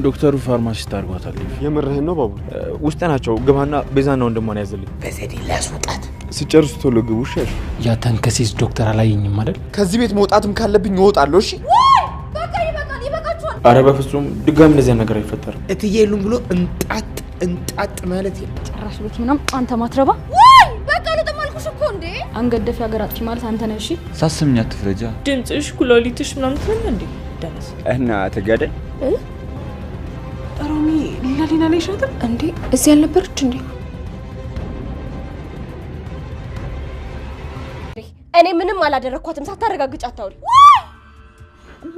ዶክተሩ ፋርማሲስት አርጓታል የምርህን ነው ባቡ ውስጥ ናቸው ግባና ቤዛና ወንድሟን ያዘልኝ በዘዴ ላስወጣት ሲጨርሱ ቶሎ ግቡ እሺ ያ ተንከሲስ ዶክተር አላየኝም አይደል ከዚህ ቤት መውጣትም ካለብኝ እወጣለሁ እሺ በቃ ይበቃችኋል አረ በፍጹም ድጋሚ እንደዚህ ነገር አይፈጠርም እትዬ የሉም ብሎ እንጣጥ ማለት ጭራሽ ቤት ምንም አንተ ማትረባ ወይ በቃ ለተማልኩሽ እኮ እንዴ አንገደፍ ያገር አጥፊ ማለት አንተ ነህ እሺ ሳስምኛ ትፍረጃ ድምጽሽ ኩላሊትሽ ምናምን ትነን እንዴ ደረስ እና ተጋደ ሮሚ ሊና ላይ ሻተም እንዴ እዚህ ያልነበረች እንዴ እኔ ምንም አላደረኳትም ሳታረጋግጭ አታውሪ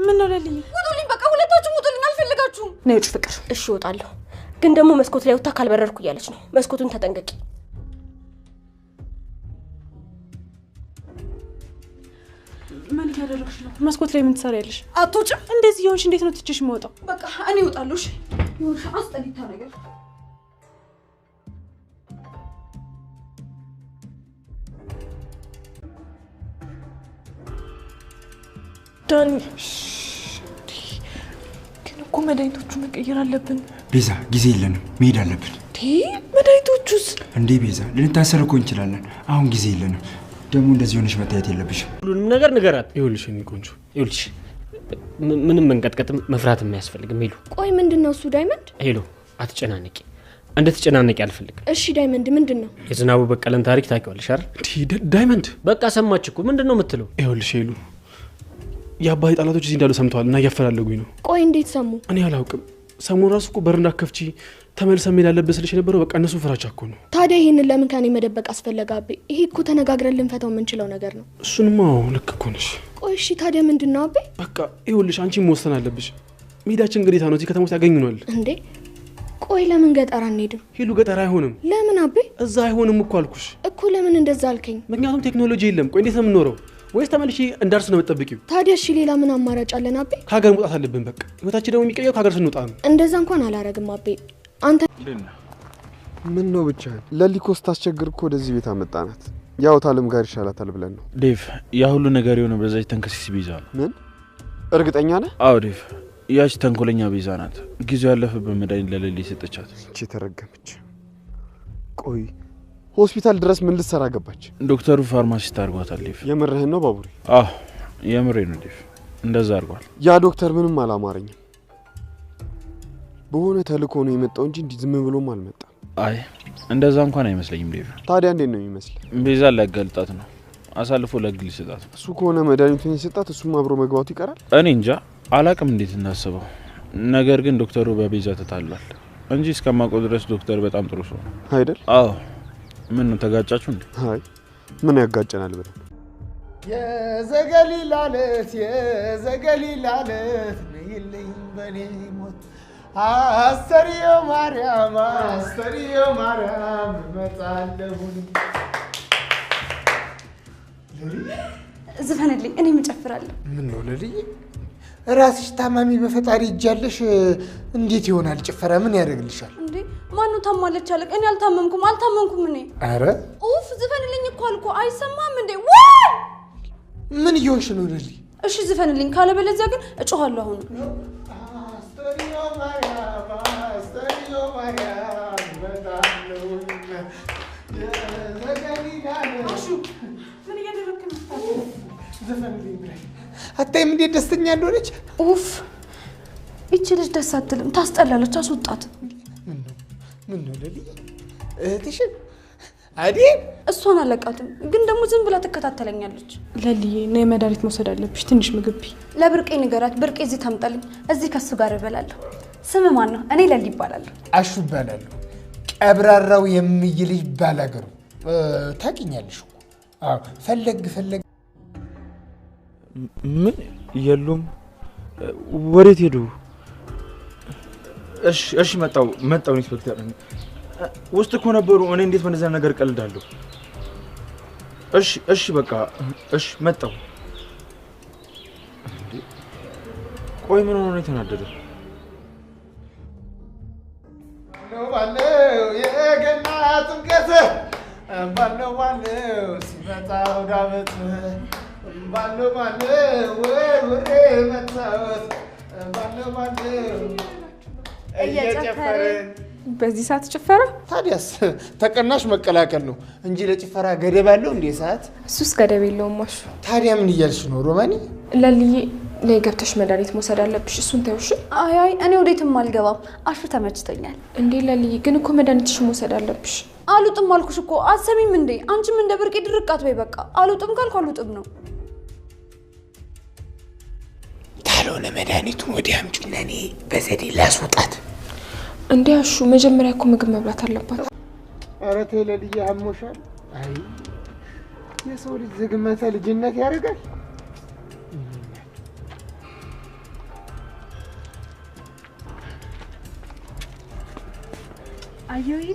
ምን ነው ለልኝ ውጡልኝ በቃ ሁለታችሁም ውጡልኝ አልፈልጋችሁም ነይጭ ፍቅር እሺ እወጣለሁ ግን ደግሞ መስኮት ላይ ወጣ ካልበረርኩ እያለች ነው መስኮቱን ተጠንቀቂ ምን ያደረግሽ ነው መስኮት ላይ ምን ትሰሪያለሽ አትወጪም እንደዚህ ይሆንሽ እንዴት ነው ትችሽ የምወጣው በቃ እኔ እወጣለሁ እሺ ይሁን አስጠሊታ ነገር ዳኒ ግን እኮ መድኃኒቶቹ መቀየር አለብን ቤዛ ጊዜ የለንም መሄድ አለብን መድኃኒቶቹስ እንዴ ቤዛ ልንታሰር እኮ እንችላለን አሁን ጊዜ የለንም ደግሞ እንደዚህ ሆነሽ መታየት የለብሽም ሁሉንም ነገር ንገራት ይኸውልሽ እኔ ቆንጆ ይኸውልሽ ምንም መንቀጥቀጥ መፍራት የሚያስፈልግም ሄሎ ቆይ ምንድነው እሱ ዳይመንድ ሄሎ አትጨናነቂ እንድትጨናነቂ አልፈልግም እሺ ዳይመንድ ምንድነው የዝናቡ በቀለን ታሪክ ታውቂዋለሽ አይደል ዳይመንድ በቃ ሰማች እኮ ምንድነው የምትለው ይኸውልሽ ሄሉ የአባይ ጣላቶች እዚህ እንዳሉ ሰምተዋልና እያፈላለጉኝ ነው ቆይ እንዴት ሰሙ እኔ አላውቅም ሰሞኑን ራሱ እኮ በርና ከፍቺ ተመልሰን መሄድ አለብን ስልሽ የነበረው በቃ እነሱ ፍራቻ እኮ ነው ታዲያ ይሄንን ለምን ከኔ መደበቅ አስፈለጋቤ ይሄ እኮ ተነጋግረን ልንፈታው የምንችለው ነገር ነው እሱንማ ልክ እኮ ነሽ ቆይ እሺ ታዲያ ምንድነው አቤ በቃ ይኸውልሽ አንቺ መወሰን አለብሽ ሜዳችን ግዴታ ነው እዚህ ከተማ ውስጥ ያገኙናል እንዴ ቆይ ለምን ገጠር አንሄድም ሄሉ ገጠር አይሆንም ለምን አቤ እዛ አይሆንም እኮ አልኩሽ እኮ ለምን እንደዛ አልከኝ ምክንያቱም ቴክኖሎጂ የለም ቆይ እንዴት ነው የምንኖረው ወይስ ተመልሼ እንዳርስ ነው የምትጠብቂው ታዲያ እሺ ሌላ ምን አማራጭ አለን አቤ ከሀገር መውጣት አለብን በቃ ህይወታችን ደግሞ የሚቀየው ከሀገር ስንወጣ ነው እንደዛ እንኳን አላረግም አቤ አንተ ምን ነው ብቻ ለሊኮስ ታስቸግር እኮ ወደዚህ ቤት አመጣናት ያው ታለም ጋር ይሻላታል ብለን ነው ዴቭ ያ ሁሉ ነገር የሆነው በዛች ተንከሲስ ቤዛ ነው ምን እርግጠኛ ነህ አዎ ዴቭ ያች ተንኮለኛ ቤዛ ናት ጊዜው ያለፈበት መድኃኒት ለሌሊ ሰጠቻት እቺ ተረገመች ቆይ ሆስፒታል ድረስ ምን ልትሰራ ገባች ዶክተሩ ፋርማሲስት አርጓታል ዴቭ የምርህን ነው ባቡሬ አዎ የምሬን ነው ዴቭ እንደዛ አርጓል ያ ዶክተር ምንም አላማረኝም በሆነ ተልኮ ነው የመጣው እንጂ እንዲህ ዝም ብሎም አልመጣም አይ እንደዛ እንኳን አይመስለኝም ዴቭ ታዲያ እንዴት ነው የሚመስል ቤዛ ላጋልጣት ነው አሳልፎ ለግል ይሰጣት እሱ ከሆነ መድኃኒቱን ይሰጣት እሱም አብሮ መግባቱ ይቀራል እኔ እንጃ አላቅም እንዴት እናስበው ነገር ግን ዶክተሩ በቤዛ ተጣሏል እንጂ እስከማውቀው ድረስ ዶክተር በጣም ጥሩ ሰው አይደል አዎ ምን ነው ተጋጫችሁ እንዴ አይ ምን ያጋጨናል ብለን የዘገሊላለት ነይልኝ በኔ ሞት አስተሪዮ ማርያም መጣለሁኝ ዝፈንልኝ እኔ እጨፍራለሁ ምን ነው ለልይ ራስሽ ታማሚ በፈጣሪ እጃለሽ እንዴት ይሆናል ጭፈራ ምን ያደርግልሻል እንዴ ማን ነው ታማለች አለቅ እኔ አልታመምኩም እኔ አረ ኡፍ ዝፈንልኝ እኮ አልኩ አይሰማም እንዴ ወይ ምን ይሆንሽ ነው ለልይ እሺ ዝፈንልኝ ካለበለዚያ ግን እጮሃለሁ አሁን አስተሪዮ ማርያም መጣለሁኝ ምን እያደረክ ነው ዘፈንልኝ ብላይ አታይም እንዴት ደስተኛ እንደሆነች ኡፍ እቺ ልጅ ደስ አትልም ታስጠላለች አስወጣት ምን ነው ለሊ እህትሽ አዲ እሷን አለቃትም ግን ደግሞ ዝም ብላ ትከታተለኛለች ለልዬ ነይ መድኃኒት መውሰድ አለብሽ ትንሽ ምግብ ለብርቄ ንገራት ብርቄ እዚህ ታምጣልኝ እዚህ ከሱ ጋር እበላለሁ ስም ማን ነው እኔ ለሊ ይባላለሁ አሹ እባላለሁ ቀብራራው የሚይልሽ ባላገሩ ታውቂኛለሽ አዎ ፈለግ ምን የሉም ወዴት ሄዱ እሺ መጣው ኢንስፔክተር ውስጥ እኮ ነበሩ እኔ እንዴት በነዛ ነገር ቀልዳለሁ እሺ በቃ እሺ መጣው ቆይ ምን ሆነ የተናደደው ባለው የገና ጥምቀት ባለው ሲመጣው ዳመት ባለው ወሬ መጣወት ባለው እየጨፈርን በዚህ ሰዓት ጭፈራ? ታዲያስ ተቀናሽ መቀላቀል ነው እንጂ ለጭፈራ ገደብ አለው እንዴ ሰዓት? እሱስ ገደብ የለውም ማሹ። ታዲያ ምን እያልሽ ነው ሮማኒ? ለልዬ ላይ ገብተሽ መድኃኒት መውሰድ አለብሽ። እሱን ተውሽ። አይ እኔ ወዴትም አልገባም። አሹ ተመችቶኛል። እንዴ ለልዬ ግን እኮ መድኃኒትሽ መውሰድ አለብሽ። አሉጥም አልኩሽ እኮ አሰሚም እንዴ? አንቺም እንደ ብርቄ ድርቃት በይ በቃ። አሉጥም ካልኩ አሉጥም ነው። ካልሆነ መድኃኒቱን ወዲያ አምጪና እኔ በዘዴ ላስወጣት። እንዴ አሹ መጀመሪያ እኮ ምግብ መብላት አለባት። ኧረ ተይ ለልዬ አሞሻል። አይ የሰው ልጅ ዝግመተ ልጅነት ያደርጋል። አየሁ ይሄ?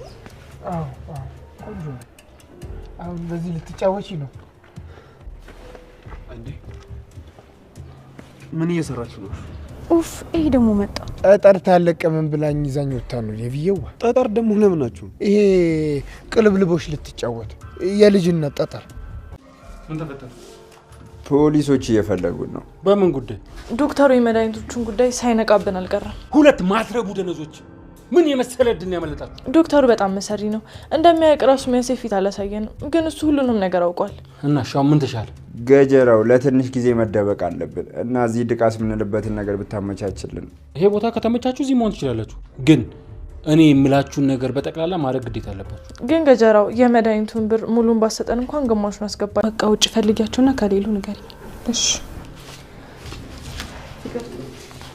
አዎ ቆንጆ። አሁን በዚህ ልትጫወቺ ነው እንዴ? ምን እየሰራችሁ ነው? ኡፍ ይሄ ደግሞ መጣ። ጠጠር ታለቀምን ብላኝ ይዛኝ ወጣ ነው የብየዋ። ጠጠር ደግሞ ለምናችሁ? ይሄ ቅልብልቦች ልትጫወት የልጅነት ጠጠር። ምን ተፈጠረ? ፖሊሶች እየፈለጉን ነው። በምን ጉዳይ? ዶክተሩ የመድኃኒቶቹን ጉዳይ ሳይነቃብን አልቀረም። ሁለት ማትረቡ ደነዞች ምን የመሰለ ድን ያመለጣችሁ። ዶክተሩ በጣም መሰሪ ነው። እንደሚያውቅ ራሱ የሚያሳይ ፊት አላሳየንም፣ ግን እሱ ሁሉንም ነገር አውቋል። እና ሻው ምን ተሻለ? ገጀራው ለትንሽ ጊዜ መደበቅ አለብን እና እዚህ ድቃስ የምንልበትን ነገር ብታመቻችልን። ይሄ ቦታ ከተመቻችሁ እዚህ መሆን ትችላላችሁ፣ ግን እኔ የምላችሁን ነገር በጠቅላላ ማድረግ ግዴታ አለባችሁ። ግን ገጀራው የመድኃኒቱን ብር ሙሉን ባሰጠን እንኳን ግማሹን አስገባ። በቃ ውጭ ፈልጊያቸውና ከሌሉ ንገሪኝ። እሺ።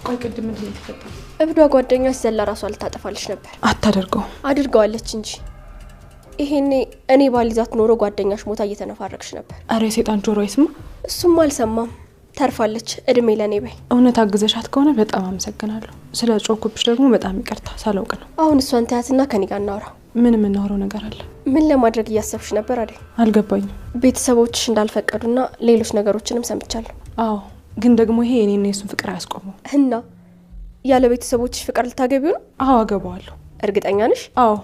ቆይ ቅድም ምንድን ነው የተፈጠረው? እብዷ ጓደኛሽ ዘላ ራሷ ልታጠፋልሽ ነበር። አታደርገው። አድርገዋለች እንጂ ይሄኔ እኔ ባልይዛት ኖሮ ጓደኛሽ ሞታ እየተነፋረቅሽ ነበር። አረ የሰይጣን ጆሮ አይስማ። እሱም አልሰማም። ተርፋለች። እድሜ ለኔ በይ። እውነት አግዘሻት ከሆነ በጣም አመሰግናለሁ። ስለ ጮኩብሽ ደግሞ በጣም ይቅርታ፣ ሳላውቅ ነው። አሁን እሷን ተያትና ከኔ ጋር እናውራ። ምን የምናወራው ነገር አለ? ምን ለማድረግ እያሰብሽ ነበር አይደል? አልገባኝም። ቤተሰቦችሽ እንዳልፈቀዱና ሌሎች ነገሮችንም ሰምቻለሁ። አዎ፣ ግን ደግሞ ይሄ እኔና የሱን ፍቅር አያስቆመው እና ያለ ቤተሰቦችሽ ፍቅር ልታገቢው ነው? አዎ፣ አገባዋለሁ። እርግጠኛ ነሽ? አዎ፣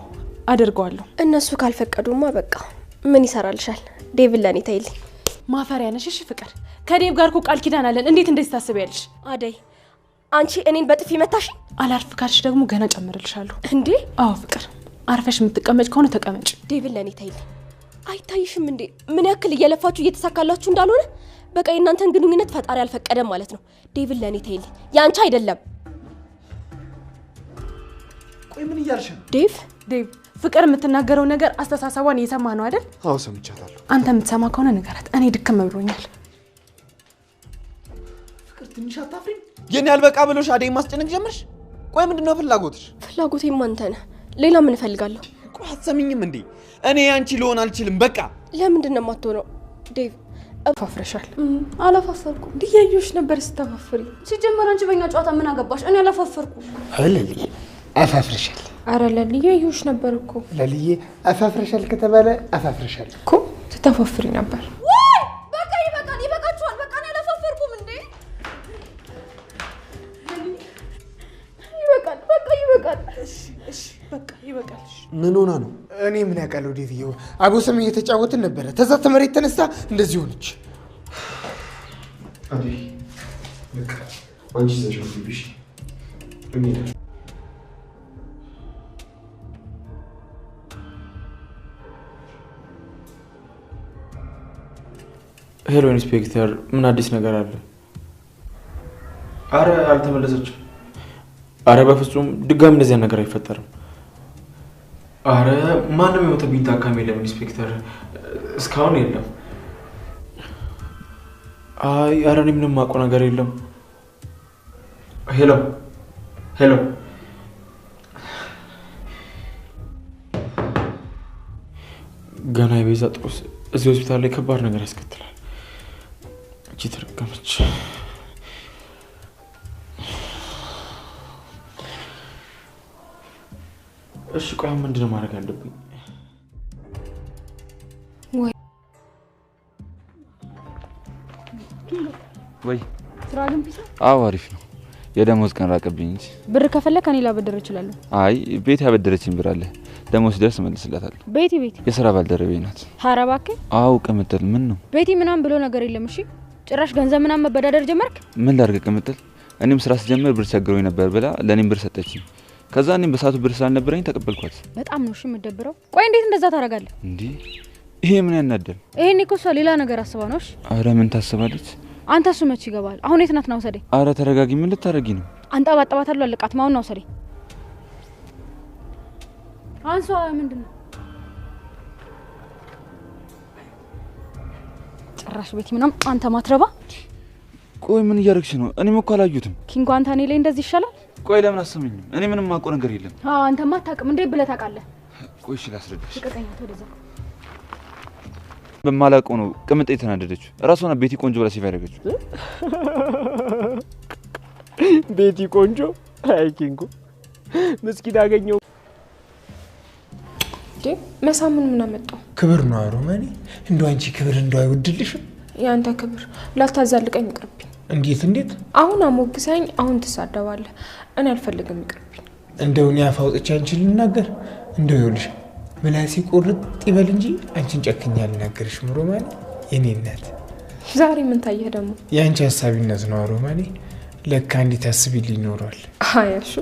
አደርገዋለሁ። እነሱ ካልፈቀዱማ በቃ ምን ይሰራልሻል? ዴቪድ ለኔ ተይልኝ። ማፈሪያ ነሽ። እሺ ፍቅር፣ ከዴቭ ጋር እኮ ቃል ኪዳን አለን። እንዴት እንደዚህ ታስቢያለሽ? አደይ፣ አንቺ እኔን በጥፊ መታሽ። አላርፍ ካልሽ ደግሞ ገና ጨምርልሻለሁ። እንዴ? አዎ ፍቅር፣ አርፈሽ የምትቀመጭ ከሆነ ተቀመጭ። ዴቪድ ለኔ ተይልኝ። አይታይሽም እንዴ ምን ያክል እየለፋችሁ እየተሳካላችሁ እንዳልሆነ? በቃ የእናንተን ግንኙነት ፈጣሪ አልፈቀደም ማለት ነው። ዴቪድ ለኔ ተይልኝ። ያንቺ አይደለም። ቆይ ምን እያልሽ ነው? ዴቭ ፍቅር የምትናገረው ነገር አስተሳሰቧን እየሰማ ነው አይደል? አዎ ሰምቻታለሁ። አንተ የምትሰማ ከሆነ ንገራት። እኔ ድክም ብሎኛል። ፍቅር ትንሽ አታፍሪም? የኔ አልበቃ ብሎሽ አደይ ማስጨነቅ ጀመርሽ? ቆይ ምንድነው ፍላጎትሽ? ፍላጎቴም አንተ ነህ። ሌላ ምን እፈልጋለሁ? ቆይ አትሰሚኝም እንዴ? እኔ አንቺ ልሆን አልችልም። በቃ ለምንድን ነው የማትሆነው? ዴቭ አፋፍረሻል። አላፋፈርኩ። እንዲያዩሽ ነበር ስታፋፍሪ። ሲጀመር አንቺ በእኛ ጨዋታ ምን አገባሽ? እኔ አላፋፈርኩ። ለልዬ አፋፍረሻል። አረ ለልዬ አዩሽ ነበር እኮ። ለልዬ አፋፍረሻል ከተባለ አፋፍረሻል እኮ ስታፋፍሪ ነበር። ወይ በቃ ይበቃል፣ ይበቃችኋል። በቃ እኔ አላፋፈርኩም እንዴ። ይበቃል፣ በቃ ይበቃል። እሺ በቃ ይበቃል። ምን ሆና ነው? እኔ ምን ያውቃለሁ ዴቪዬ። አቦሰም እየተጫወትን ነበረ። ተዛ ተመሬት ተነስታ እንደዚህ ሆነች። አደይ በቃ አንቺ ዘሽብሽ ሄሎ ኢንስፔክተር፣ ምን አዲስ ነገር አለ? አረ አልተመለሰችም። አረ በፍጹም ድጋሚ እንደዚያ ነገር አይፈጠርም። አረ ማንም የሞተብኝ ታካሚ የለም ኢንስፔክተር፣ እስካሁን የለም። አይ አረ እኔ ምንም የማውቀው ነገር የለም። ሄሎ ሄሎ፣ ገና የቤዛ ጦስ እዚህ ሆስፒታል ላይ ከባድ ነገር ያስከትላል። እቺ ተረገመች። እሺ ቆይ ምንድነው ማድረግ ያለብኝ? ወይ ስራ ግን ፒሳ? አዎ አሪፍ ነው። የደሞዝ ቀን ራቀብኝ እንጂ ብር ከፈለክ ከኔ ላበደር እችላለሁ። አይ ቤት ያበደረችኝ ብር አለ። ደሞዝ ሲደርስ መልስላታለሁ። ቤቲ የሥራ ባልደረቤ ናት። ኧረ እባክህ። አዎ ቅምጥል ምን ነው? ቤቲ ምናምን ብሎ ነገር የለም። እሺ ጭራሽ ገንዘብ ምናምን መበዳደር ጀመርክ? ምን ላድርግ ቅምጥል? እኔም ስራ ስጀምር ብር ቸግሮኝ ነበር ብላ ለኔም ብር ሰጠችኝ። ከዛ እኔም በሰዓቱ ብር ስላልነበረኝ ተቀበልኳት። በጣም ነው እሺ የምትደብረው። ቆይ እንዴት እንደዛ ታደርጋለህ እንዴ? ይሄ ምን ያናደል? ይሄን እኮ እሷ ሌላ ነገር አስባ ነው። እሺ አረ ምን ታስባለች? አንተ እሱ መች ይገባል? አሁን የት ናት? ነው ወሰደኝ። አረ ተረጋጊ። ምን ልታረጊ ነው? አንጠባጠባታለሁ አለቃት። ማውን ነው ወሰደኝ። አንሷ ምንድነው? ጭራሽ ቤት ምናምን አንተ ማትረባ። ቆይ ምን እያደረግሽ ነው? እኔም እኮ አላዩትም። ኪንጎ አንተ እኔ ላይ እንደዚህ ይሻላል? ቆይ ለምን አሰመኝም? እኔ ምንም ማውቀው ነገር የለም። አዎ አንተማ አታውቅም እንዴ ብለህ ታውቃለህ? ቆይ እሺ ላስረዳሽ። ልቀቀኝ ወደዛ። በማላውቀው ነው ቅምጤ የተናደደችው። ራሷን ቤቲ ቆንጆ ብላ ሲፋ ያደረገችው። ቤቲ ቆንጆ? አይ ኪንጎ ምስኪን አገኘው። መሳምን ምን አመጣው? ክብር ነው ሮማኔ። እንደው አንቺ ክብር እንደው አይወድልሽም? ያንተ ክብር ላታዛልቀኝ ይቅርብኝ። እንዴት? አሁን አሞግሰኝ፣ አሁን ትሳደባለህ። እኔ አልፈልግም፣ ይቅርብኝ። እንደው እኔ አፍ አውጥቼ አንቺን ልናገር? እንደው ይኸውልሽ ምላሴ ቁርጥ ይበል እንጂ አንቺን ጨክኜ አልናገርሽም ሮማኔ። የኔ እናት ዛሬ ምን ታየህ ደግሞ? የአንቺ ሀሳቢነት ነው ሮማኔ። ለካ እንዴት አስቢልኝ ይኖራል። አያሹ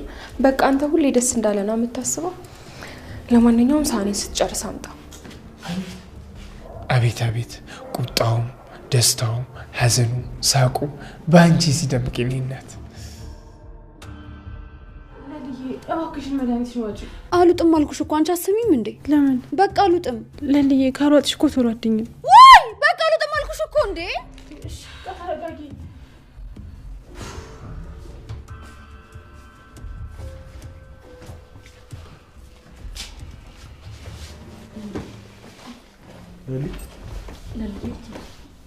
በቃ አንተ ሁሌ ደስ እንዳለ ነው የምታስበው። ለማንኛውም ሳኔ ስትጨርስ አምጣ። አቤት አቤት፣ ቁጣውም ደስታውም ሐዘኑም ሳቁ በአንቺ ሲደምቅ የኔ እናት። እባክሽን መድኃኒትሽን ዋጪ። አሉጥም አልኩሽ እኮ አንቺ አትሰሚም እንዴ? ለምን? በቃ አሉጥም። ለልዬ ካሮጥሽ እኮ ቶሎ አትድኝም። ወይ በቃ አሉጥም አልኩሽ እኮ እንዴ። እሺ ተረጋጊ።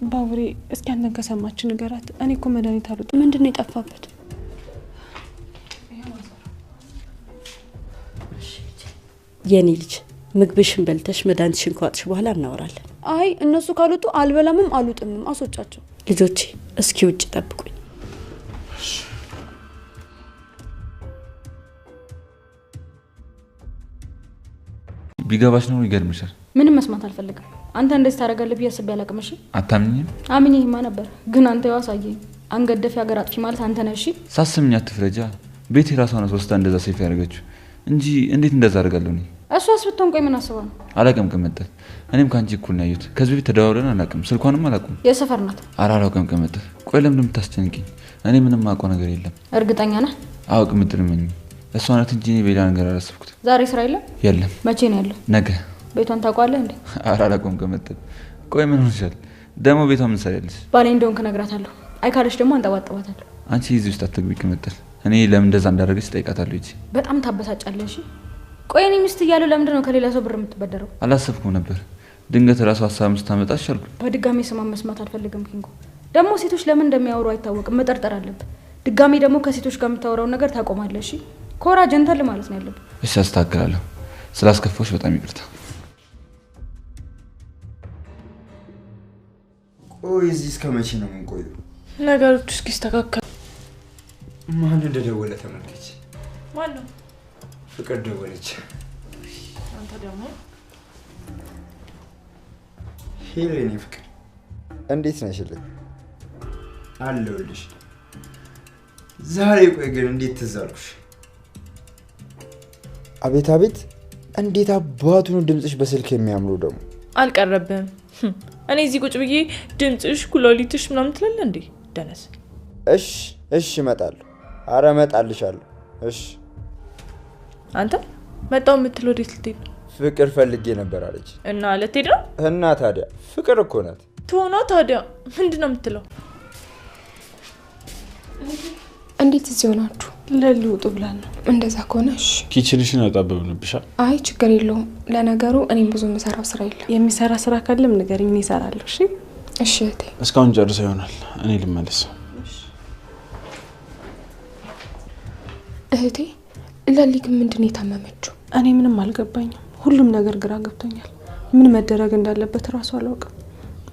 ባቡሬ እስኪ አንተን ከሰማች ንገራት። እኔ እኮ መድኃኒት አሉጥም። ምንድን ነው የጠፋበት? የኔ ልጅ ምግብሽን በልተሽ መድኃኒትሽን ከዋጥሽ በኋላ እናወራለን። አይ እነሱ ካሉጡ አልበላምም አሉጥምም፣ አስወጫቸው። ልጆቼ እስኪ ውጭ ጠብቁኝ። ቢገባሽ ነው ይገርምሻል። ምንም መስማት አልፈልግም። አንተ እንደዚህ ታደርጋለህ ብዬ አስቤ አላውቅም። እሺ አታምኚኝም? አምኜህማ ነበር፣ ግን አንተ ያው አሳየኝ። አንገደፊ ሀገር አጥፊ ማለት አንተ ነህ። እሺ ሳስምኝ አትፍረጃ። ቤት የራሷ ነው ወስዳ እንደዛ ሴፍ ያደረገችው እንጂ እንዴት እንደዛ አደርጋለሁ እኔ? እሷስ ብትሆን ቆይ ምን አስበው ነው? አላውቅም ቅምጥል። እኔም ካንቺ እኩል ነው ያየሁት። ከዚህ በፊት ተደዋውለን አላውቅም። ስልኳንም አላውቅም። የሰፈር ናት። ኧረ አላውቅም ቅምጥል። ቆይ ለምን የምታስጨንቂኝ? እኔ ምንም አውቀው ነገር የለም። እርግጠኛ ነህ? አዎ ቅምጥል ነኝ። እሷ ናት እንጂ እኔ በሌላ ነገር አላሰብኩት። ዛሬ ስራ የለም? የለም። መቼ ነው ያለው? ነገ። ቤቷን ታውቀዋለህ እንዴ? ኧረ አላውቅም ቅምጥል። ቆይ ምን ሆነሻል ደግሞ? ቤቷ ምን ትሰሪያለሽ? ባሌ እንደሆንክ እነግራታለሁ። አይ ካለሽ ደግሞ አንጠባጥባታለሁ። አንቺ እዚህ ውስጥ አትግቢ ቅምጥል። እኔ ለምን እንደዛ እንዳደረገች እጠይቃታለሁ። እጂ በጣም ታበሳጫለሽ። ቆይ እኔ ሚስት እያለሁ ለምንድን ነው ከሌላ ሰው ብር የምትበደረው? አላሰብኩም ነበር። ድንገት ራሱ ሀሳብ ስታመጣ አልቻልኩ። በድጋሚ ስማን መስማት አልፈልግም ኪንጎ። ደግሞ ሴቶች ለምን እንደሚያወሩ አይታወቅም። መጠርጠር አለብህ። ድጋሚ ደግሞ ከሴቶች ጋር የምታወራውን ነገር ታቆማለህ። እሺ ኮራ ጀንተል ማለት ነው ያለብህ። እሺ አስተካክላለሁ። ስላስከፋሽ በጣም ይቅርታ። ቆይ እዚህ እስከ መቼ ነው የምንቆየው? ነገሮች እስኪስተካከሉ። ማን እንደደወለ ተመልከች። ማን ነው? ፍቅር ደወለች። አንተ ደግሞ ሄሎ የኔ ፍቅር፣ እንዴት ነሽልኝ? አለሁልሽ። ዛሬ ቆይ ግን እንዴት ትዝ አልኩሽ? አቤት አቤት፣ እንዴት አባቱ ነው ድምጽሽ በስልክ የሚያምሩ ደግሞ። አልቀረብህም። እኔ እዚህ ቁጭ ብዬ ድምጽሽ ኩላሊትሽ ምናምን ትላለህ እንዴ? ደነስ። እሺ እመጣለሁ። አረ እመጣልሻለሁ። እሺ አንተ መጣው የምትለው ወዴት ልትሄድ ነው? ፍቅር ፈልጌ ነበር አለች። እና ልትሄድ ነው? እና ታዲያ ፍቅር እኮ ናት። ትሆና ታዲያ ምንድን ነው የምትለው? እንዴት እዚህ ሆናችሁ? ለልውጡ ብላን ነው። እንደዛ ከሆነ እሺ። ኪችንሽን አጣበብንብሻል። አይ ችግር የለውም። ለነገሩ እኔም ብዙ የምሰራው ስራ የለም። የሚሰራ ስራ ካለም ንገሪኝ፣ እኔ እሰራለሁ። እሺ እሺ እህቴ። እስካሁን ጨርሰ ይሆናል። እኔ ልመለስ። እህቴ ለሊ ግን ምንድን ነው የታመመችው? እኔ ምንም አልገባኝም። ሁሉም ነገር ግራ ገብቶኛል። ምን መደረግ እንዳለበት እራሱ አላውቅም።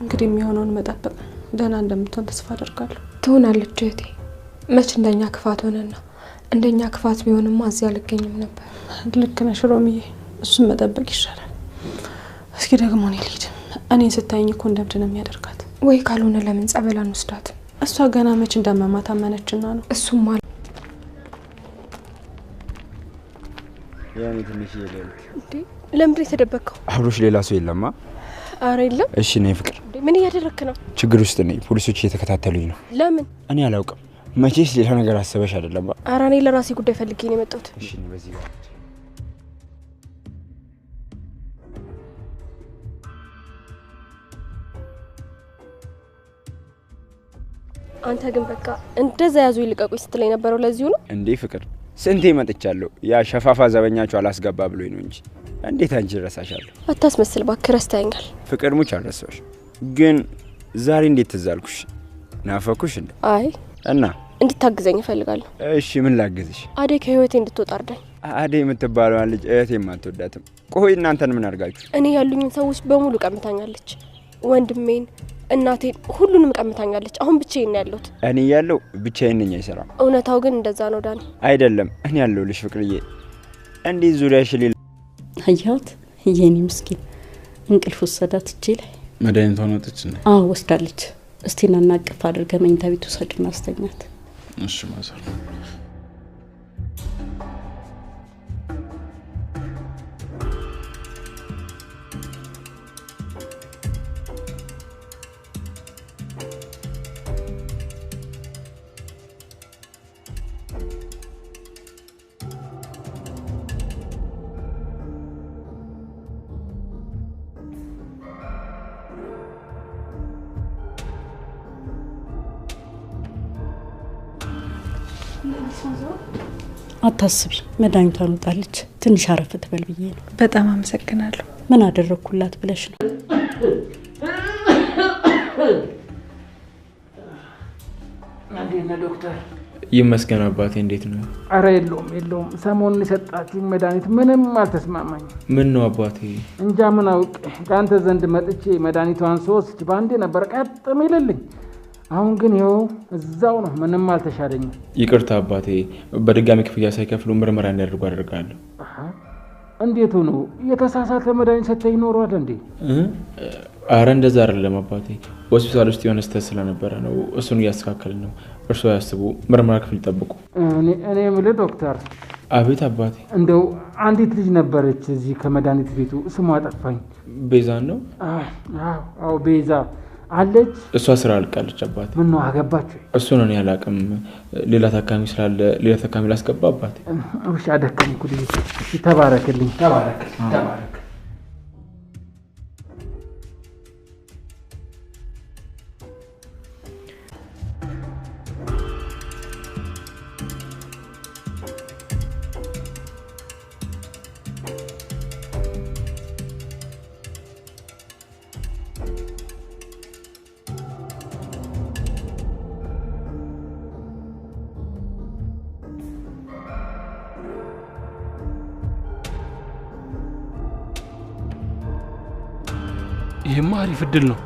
እንግዲህ የሚሆነውን መጠበቅ። ደህና እንደምትሆን ተስፋ አደርጋለሁ። ትሆናለች እህቴ። መች እንደኛ ክፋት ሆነና፣ እንደኛ ክፋት ቢሆንማ እዚህ አልገኝም ነበር። ልክ ነሽ ሮሚዬ፣ እሱን መጠበቅ ይሻላል። እስኪ ደግሞ እኔ ልሂድ። እኔን ስታይኝ እኮ እንደምድ ነው የሚያደርጋት። ወይ ካልሆነ ለምን ጸበል አንወስዳት? እሷ ገና መች እንደማማት አመነችና ነው። እሱም ያኔ ትንሽ ይለልክ እንዴ ለምን የተደበቀው? አብሮሽ ሌላ ሰው የለማ? አረ የለም። እሺ ነይ ፍቅር። ምን እያደረክ ነው? ችግር ውስጥ ነኝ። ፖሊሶች እየተከታተሉኝ ነው። ለምን? እኔ አላውቅም። መቼስ ሌላ ነገር አሰበሽ አይደለም? አረ እኔ ለራሴ ጉዳይ ፈልጌ ነው የመጣሁት። እሺ ነይ በዚህ ጋር አንተ ግን በቃ እንደዛ ያዙ ይልቀቁኝ ስትለኝ ነበረው። ለዚሁ ነው እንዴ ፍቅር? ስንቴ መጥቻለሁ። ያ ሸፋፋ ዘበኛቸው አላስገባ ብሎኝ ነው እንጂ እንዴት አንቺ ረሳሻለሁ? አታስመስል እባክህ፣ ረስተኸኛል። ፍቅር ሙች አልረሳሁሽ፣ ግን ዛሬ እንዴት ትዝ አልኩሽ? ናፈኩሽ እንዴ? አይ እና እንድታግዘኝ እፈልጋለሁ። እሺ ምን ላግዝሽ? አደይ ከህይወቴ እንድትወጣ እርዳኝ። አደይ የምትባለዋን ልጅ እህቴም አትወዳትም። ቆይ እናንተን ምን አድርጋችሁ? እኔ ያሉኝን ሰዎች በሙሉ ቀምታኛለች። ወንድሜን፣ እናቴን፣ ሁሉንም ቀምታኛለች። አሁን ብቻዬን ነው ያለሁት። እኔ ያለው ብቻዬን ነኝ፣ አይሰራም። እውነታው ግን እንደዛ ነው ዳኒ። አይደለም እኔ ያለሁልሽ ፍቅርዬ። እንዴት ዙሪያሽ ሌላ አያት የኔ ምስኪን እንቅልፍ ወሰዳት እጄ ላይ። መድኃኒቷን ወጥች እንዴ? አዎ ወስዳለች። እስቲ እናናቅፍ አድርገ መኝታ ቤት ውሰድና አስተኛት። እሺ ማዘር። አታስቢ፣ መድኃኒቷን ወጣለች። ትንሽ አረፍ ትበል ብዬ ነው። በጣም አመሰግናለሁ። ምን አደረኩላት ብለሽ ነው? እንዴት ነህ ዶክተር? ይመስገን አባቴ። እንዴት ነው? አረ የለውም። ሰሞኑን የሰጣችኝ መድኃኒት ምንም አልተስማማኝም። ምን ነው አባቴ? እንጃ ምን አውቄ ከአንተ ዘንድ መጥቼ መድኃኒቷን ሶስት በአንዴ ነበር ቀጥ የሚልልኝ። አሁን ግን ይኸው እዛው ነው፣ ምንም አልተሻለኝም። ይቅርታ አባቴ፣ በድጋሚ ክፍያ ሳይከፍሉ ምርመራ እንዲያደርጉ አደርጋለሁ። እንዴት ሆኖ የተሳሳተ መድኃኒት ሰጥተኸኝ ኖሯል እንዴ? አረ እንደዛ አይደለም አባቴ፣ ሆስፒታል ውስጥ የሆነ ስህተት ስለነበረ ነው። እሱን እያስተካከልን ነው። እርስዎ ያስቡ፣ ምርመራ ክፍል ይጠብቁ። እኔ የምልህ ዶክተር። አቤት አባቴ። እንደው አንዲት ልጅ ነበረች እዚህ ከመድኃኒት ቤቱ፣ ስሟ ጠፋኝ። ቤዛን ነው? አዎ ቤዛ አለች። እሷ ስራ አልቃለች አባቴ። ምን ነው አገባችሁ? እሱን እኔ አላውቅም። ሌላ ታካሚ ስላለ ሌላ ታካሚ ላስገባ አባቴ። እሺ አደከምኩ ልጅ። እሺ ተባረክልኝ። ተባረክ። ይሄማ አሪፍ እድል ነው።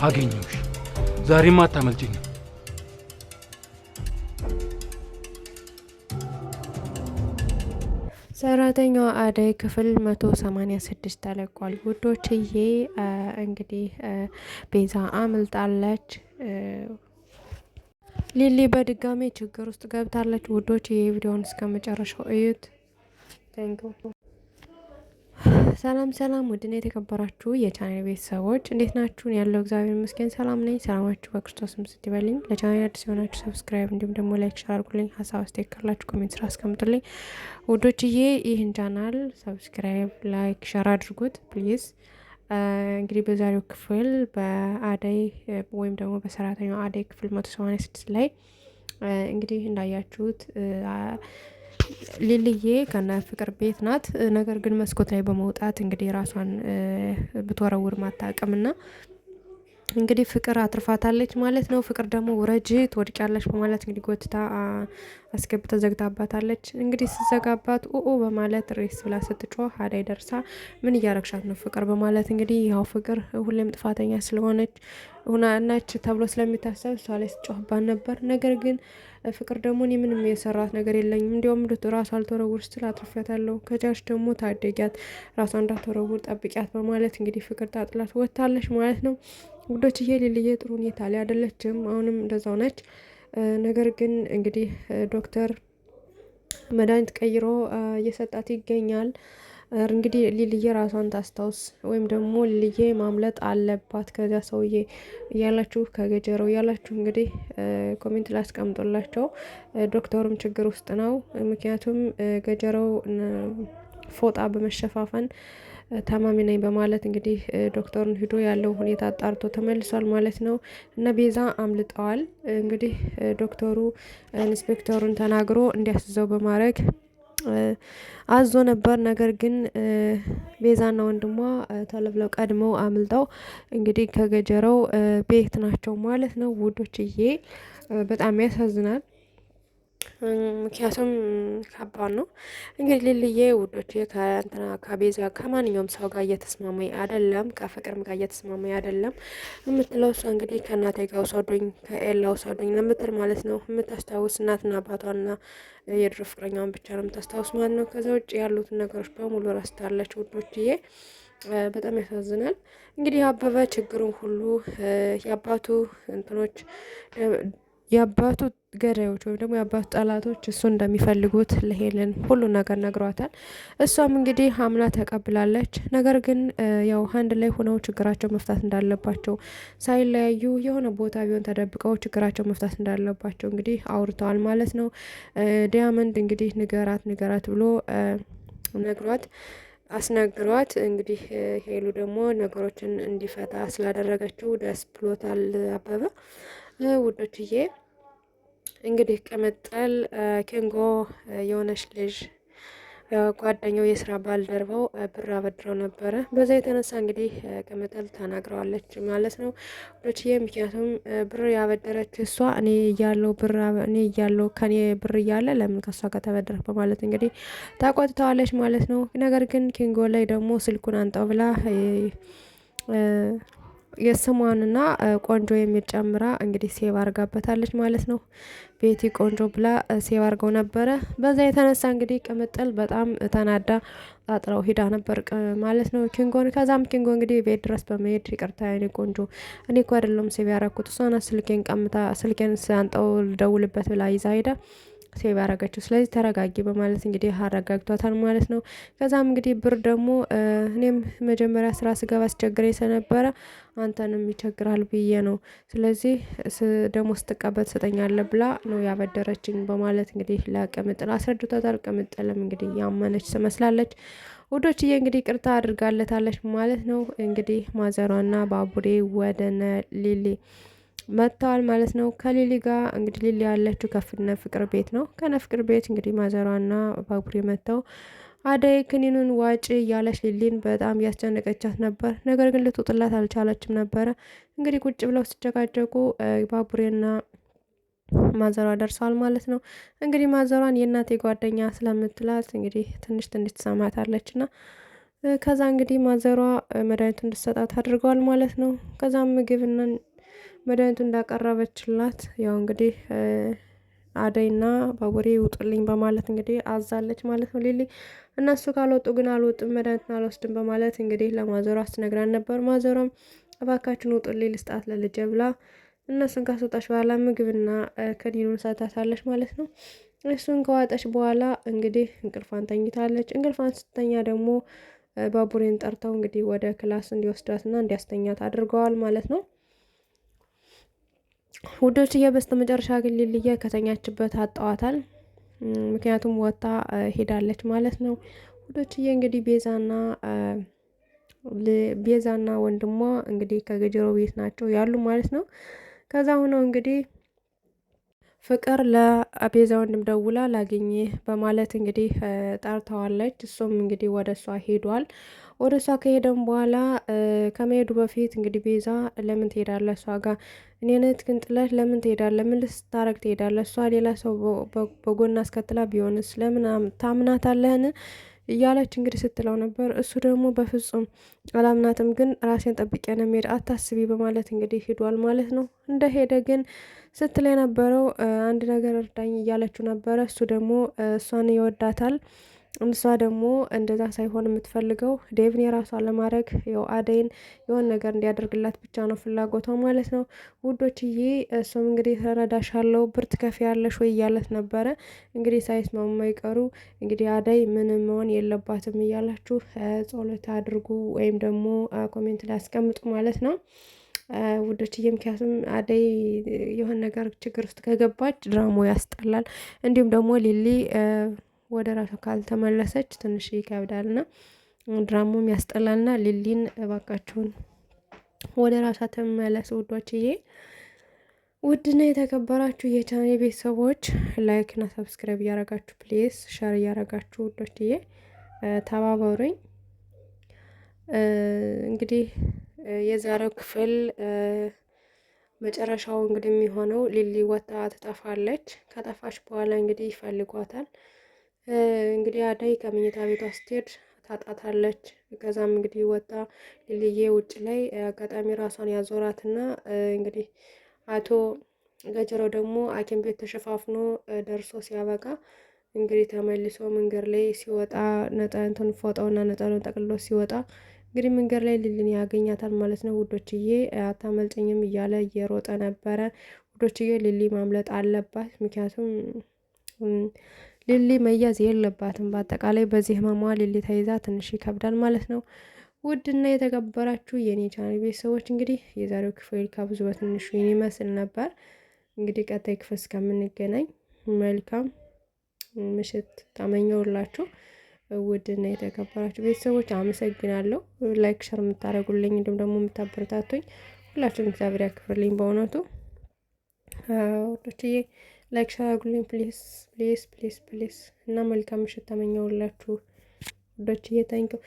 አገኘሁሽ። ዛሬማ አታመልጭኝም። ሰራተኛዋ አደይ ክፍል 186 ተለቋል ውዶችዬ። እንግዲህ ቤዛ አምልጣለች። ሊሊ በድጋሚ ችግር ውስጥ ገብታለች ውዶች። የቪዲዮውን እስከ መጨረሻው እዩት። ሰላም ውድና የተከበራችሁ የቻናል ቤተሰቦች እንዴት ናችሁ? ያለው እግዚአብሔር ይመስገን ሰላም ነኝ። ሰላማችሁ በክርስቶስ ምስት ይበልኝ። ለቻናል አዲስ የሆናችሁ ሰብስክራይብ እንዲሁም ደግሞ ላይክ ሼር አድርጉልኝ። ሀሳብ አስተያየት ካላችሁ ኮሜንት ስራ አስቀምጡልኝ ውዶችዬ። ይህን ቻናል ሰብስክራይብ ላይክ ሼር አድርጉት ፕሊዝ። እንግዲህ በዛሬው ክፍል በአደይ ወይም ደግሞ በሰራተኛው አደይ ክፍል 186 ላይ እንግዲህ እንዳያችሁት ሊልዬ ከነ ፍቅር ቤት ናት። ነገር ግን መስኮት ላይ በመውጣት እንግዲህ ራሷን ብትወረውር ማታቀምና እንግዲህ ፍቅር አትርፋታለች ማለት ነው። ፍቅር ደግሞ ውረጅ ትወድቂያለሽ በማለት እንግዲህ ጎትታ አስገብታ ዘግታባታለች። እንግዲህ ስትዘጋባት ኡኡ በማለት ሬስ ብላ ስትጮህ አዳይ ደርሳ ምን እያረግሻት ነው ፍቅር በማለት እንግዲህ ያው ፍቅር ሁሌም ጥፋተኛ ስለሆነች ነች ተብሎ ስለሚታሰብ እሷ ላይ ስትጮህባት ነበር። ነገር ግን ፍቅር ደግሞ እኔ ምንም የሰራት ነገር የለኝም እንዲያውም ራሷ አልተወረውር ስትል አትርፊያታለሁ፣ ከቻልሽ ደግሞ ታደጊያት፣ ራሷ እንዳትወረውር ጠብቂያት በማለት እንግዲህ ፍቅር ታጥላት ወጥታለች ማለት ነው። ውዶችዬ ሊልዬ ጥሩ ሁኔታ ላይ አይደለችም፣ አሁንም እንደዛው ነች። ነገር ግን እንግዲህ ዶክተር መድኃኒት ቀይሮ እየሰጣት ይገኛል። እንግዲህ ሊልዬ ራሷን ታስታውስ ወይም ደግሞ ሊልዬ ማምለጥ አለባት ከዚያ ሰውዬ እያላችሁ ከገጀረው እያላችሁ እንግዲህ ኮሜንት ላይ አስቀምጦላቸው። ዶክተሩም ችግር ውስጥ ነው። ምክንያቱም ገጀረው ፎጣ በመሸፋፈን ታማሚ ነኝ በማለት እንግዲህ ዶክተሩን ሂዶ ያለው ሁኔታ አጣርቶ ተመልሷል ማለት ነው። እነ ቤዛ አምልጠዋል። እንግዲህ ዶክተሩ ኢንስፔክተሩን ተናግሮ እንዲያስዘው በማድረግ አዞ ነበር። ነገር ግን ቤዛና ወንድሟ ቶሎ ብለው ቀድመው አምልጠው እንግዲህ ከገጀረው ቤት ናቸው ማለት ነው። ውዶችዬ በጣም ያሳዝናል። ምክንያቱም ከባድ ነው። እንግዲህ ሊልዬ ውዶች ከእንትና ከቤዛ ከማንኛውም ሰው ጋር እየተስማማኝ አይደለም፣ ከፍቅርም ጋር እየተስማማኝ አይደለም የምትለው እሷ እንግዲህ ከእናቴ ጋር ውሰዱኝ፣ ከኤላ ውሰዱኝ ለምትል ማለት ነው። የምታስታውስ እናትና አባቷና የድሮ ፍቅረኛውን ብቻ ነው የምታስታውስ ማለት ነው። ከዛ ውጭ ያሉትን ነገሮች በሙሉ ረስታለች ውዶችዬ። በጣም ያሳዝናል። እንግዲህ አበበ ችግሩን ሁሉ የአባቱ እንትኖች የአባቱ ገዳዮች ወይም ደግሞ የአባቱ ጠላቶች እሱ እንደሚፈልጉት ለሄለን ሁሉ ነገር ነግሯታል። እሷም እንግዲህ አምና ተቀብላለች። ነገር ግን ያው አንድ ላይ ሆነው ችግራቸው መፍታት እንዳለባቸው ሳይለያዩ የሆነ ቦታ ቢሆን ተደብቀው ችግራቸው መፍታት እንዳለባቸው እንግዲህ አውርተዋል ማለት ነው። ዲያመንድ እንግዲህ ንገራት ብሎ ነግሯት አስነግሯት እንግዲህ ሄሉ ደግሞ ነገሮችን እንዲፈታ ስላደረገችው ደስ ብሎታል አበበ። ውዶችዬ እንግዲህ ቅምጥል ኬንጎ የሆነች ልጅ ጓደኛው የስራ ባልደርባው ብር አበድረው ነበረ። በዛ የተነሳ እንግዲህ ቅምጥል ተናግረዋለች ማለት ነው ውዶችዬ። ምክንያቱም ብር ያበደረች እሷ እኔ እያለው ከኔ ብር እያለ ለምን ከሷ ጋር ተበደረ በማለት እንግዲህ ታቆጥተዋለች ማለት ነው። ነገር ግን ኬንጎ ላይ ደግሞ ስልኩን አንጣው ብላ የስሟንና ቆንጆ የሚል ጨምራ እንግዲህ ሴቭ አርጋበታለች ማለት ነው። ቤቲ ቆንጆ ብላ ሴቭ አርገው ነበረ። በዛ የተነሳ እንግዲህ ቅምጥል በጣም ተናዳ ጣጥራው ሂዳ ነበር ማለት ነው ኪንጎን። ከዛም ኪንጎ እንግዲህ ቤት ድረስ በመሄድ ይቅርታ የኔ ቆንጆ እኔ እኮ አይደለም ሴቭ ያረኩት እሷ ናት ስልኬን ቀምታ ስልኬን ሳንጠው ልደውልበት ብላ ይዛ ሄዳ ሴቭ ያረገችው፣ ስለዚህ ተረጋጊ በማለት እንግዲህ አረጋግቷታል ማለት ነው። ከዛም እንግዲህ ብር ደግሞ እኔም መጀመሪያ ስራ ስገባ አስቸግረኝ ስለነበረ አንተንም ይቸግራል ብዬ ነው፣ ስለዚህ ደግሞ ስትቀበል ትሰጠኛለህ ብላ ነው ያበደረችኝ በማለት እንግዲህ ለቅምጥል አስረድቷታል። ቅምጥልም እንግዲህ ያመነች ትመስላለች ውዶችዬ። እንግዲህ ቅርታ አድርጋለታለች ማለት ነው። እንግዲህ ማዘሯና ባቡሬ ወደነ ሊሊ መጥተዋል ማለት ነው። ከሊሊ ጋር እንግዲህ ሊሊ ያለችው ከነ ፍቅር ቤት ነው። ከነ ፍቅር ቤት እንግዲህ ማዘሯና ባቡሬ መጥተው አደይ ክኒኑን ዋጭ እያለች ሊሊን በጣም እያስጨነቀቻት ነበር። ነገር ግን ልትውጥላት አልቻለችም ነበረ። እንግዲህ ቁጭ ብለው ሲጨቃጨቁ ባቡሬና ማዘሯ ደርሰዋል ማለት ነው። እንግዲህ ማዘሯን የእናቴ ጓደኛ ስለምትላት እንግዲህ ትንሽ ትሰማታለች ና ከዛ እንግዲህ ማዘሯ መድኃኒቱ እንድትሰጣት አድርገዋል ማለት ነው። ከዛም ምግብና መድኃኒቱ እንዳቀረበችላት ያው እንግዲህ አደይና ባቡሬ ይውጡልኝ በማለት እንግዲህ አዛለች ማለት ነው ሊሊ። እነሱ ካልወጡ ግን አልወጥም መድኃኒቱን አልወስድም በማለት እንግዲህ ለማዘሯ አስነግራን ነበር። ማዘሯም እባካችን ውጡልኝ ልስጣት ለልጄ ብላ እነሱን ካስወጣች በኋላ ምግብና ከኒኑን ሰታታለች ማለት ነው። እሱን ከዋጠች በኋላ እንግዲህ እንቅልፏን ተኝታለች። እንቅልፏን ስተኛ ደግሞ ባቡሬን ጠርተው እንግዲህ ወደ ክላስ እንዲወስዳትና እንዲያስተኛት አድርገዋል ማለት ነው። ውዶችዬ በስተመጨረሻ ግን ሊልዬ ከተኛችበት አጣዋታል። ምክንያቱም ወጣ ሄዳለች ማለት ነው። ውዶችዬ እንግዲህ ቤዛና ወንድሟ እንግዲህ ከገጀሮ ቤት ናቸው ያሉ ማለት ነው። ከዛ ሆነው እንግዲህ ፍቅር ለቤዛ ወንድም ደውላ ላገኘ በማለት እንግዲህ ጠርተዋለች። እሱም እንግዲህ ወደ እሷ ሄዷል። ወደ እሷ ከሄደም በኋላ ከመሄዱ በፊት እንግዲህ ቤዛ ለምን ትሄዳለህ እሷ ጋር እኔነት ግን ጥለህ ለምን ትሄዳለህ? ምን ልስታረግ ትሄዳለህ? እሷ ሌላ ሰው በጎን አስከትላ ቢሆንስ ለምን ታምናታለህን? እያለች እንግዲህ ስትለው ነበር። እሱ ደግሞ በፍጹም አላምናትም፣ ግን ራሴን ጠብቄ ነው የምሄድ አታስቢ በማለት እንግዲህ ሂዷል ማለት ነው። እንደሄደ ግን ስትል የነበረው አንድ ነገር እርዳኝ እያለችው ነበረ። እሱ ደግሞ እሷን ይወዳታል። እሷ ደግሞ እንደዛ ሳይሆን የምትፈልገው ዴቭን የራሷ ለማድረግ ያው አደይን የሆነ ነገር እንዲያደርግላት ብቻ ነው ፍላጎቷ ማለት ነው ውዶችዬ። እሱም እንግዲህ ተረዳሻለሁ ብር ትከፍያለሽ ወይ እያለት ነበረ። እንግዲህ ሳይስማሙ የማይቀሩ እንግዲህ አደይ ምንም መሆን የለባትም እያላችሁ ጸሎት አድርጉ ወይም ደግሞ ኮሜንት ላይ አስቀምጡ ማለት ነው ውዶችዬ። ምክንያቱም አደይ የሆነ ነገር ችግር ውስጥ ከገባች ድራማው ያስጠላል። እንዲሁም ደግሞ ሊሊ ወደ ራሷ ካልተመለሰች ትንሽ ይከብዳልና ድራማውም ያስጠላልና ሊሊን እባካችሁን ወደ ራሷ ተመለስ ውዶችዬ። ውድና የተከበራችሁ የቻናሌ ቤተሰቦች ላይክ እና ሰብስክራይብ እያረጋችሁ ፕሊዝ ሸር እያረጋችሁ ውዶችዬ ተባበሩኝ። እንግዲህ የዛሬው ክፍል መጨረሻው እንግዲህ የሚሆነው ሊሊ ወጣ ትጠፋለች። ከጠፋች በኋላ እንግዲህ ይፈልጓታል። እንግዲህ አደይ ከመኝታ ቤቷ ስትሄድ ታጣታለች። ከዛም እንግዲህ ወጣ ሊሊዬ ውጭ ላይ አጋጣሚ ራሷን ያዞራትና እንግዲህ አቶ ገጀራው ደግሞ ሐኪም ቤት ተሸፋፍኖ ደርሶ ሲያበቃ እንግዲህ ተመልሶ መንገድ ላይ ሲወጣ ነጠንቱን ፎጣውና ነጠሉን ጠቅልሎ ሲወጣ እንግዲህ መንገድ ላይ ሊሊን ያገኛታል ማለት ነው ውዶችዬ። አታመልጠኝም እያለ እየሮጠ ነበረ ውዶችዬ። ሊሊ ማምለጥ አለባት፣ ምክንያቱም ሊሊ መያዝ የለባትም። በአጠቃላይ በዚህ ህመሟ ሊሊ ተይዛ ትንሽ ይከብዳል ማለት ነው። ውድና የተከበራችሁ የኔ ቻናል ቤተሰቦች እንግዲህ የዛሬው ክፍል ከብዙ በትንሹ ይመስል ነበር። እንግዲህ ቀጣይ ክፍል እስከምንገናኝ መልካም ምሽት ተመኘውላችሁ። ውድና የተከበራችሁ ቤተሰቦች አመሰግናለሁ። ላይክ ሸር የምታደርጉልኝ እንዲሁም ደግሞ የምታበረታቱኝ ሁላችሁም እግዚአብሔር ያክብርልኝ። በእውነቱ ወዶችዬ ላይክ ሸር አድርጉልኝ ፕሊስ ፕሊስ ፕሊስ ፕሊስ እና መልካም ምሽት ተመኘውላችሁ ውዶችዬ። ታንኪው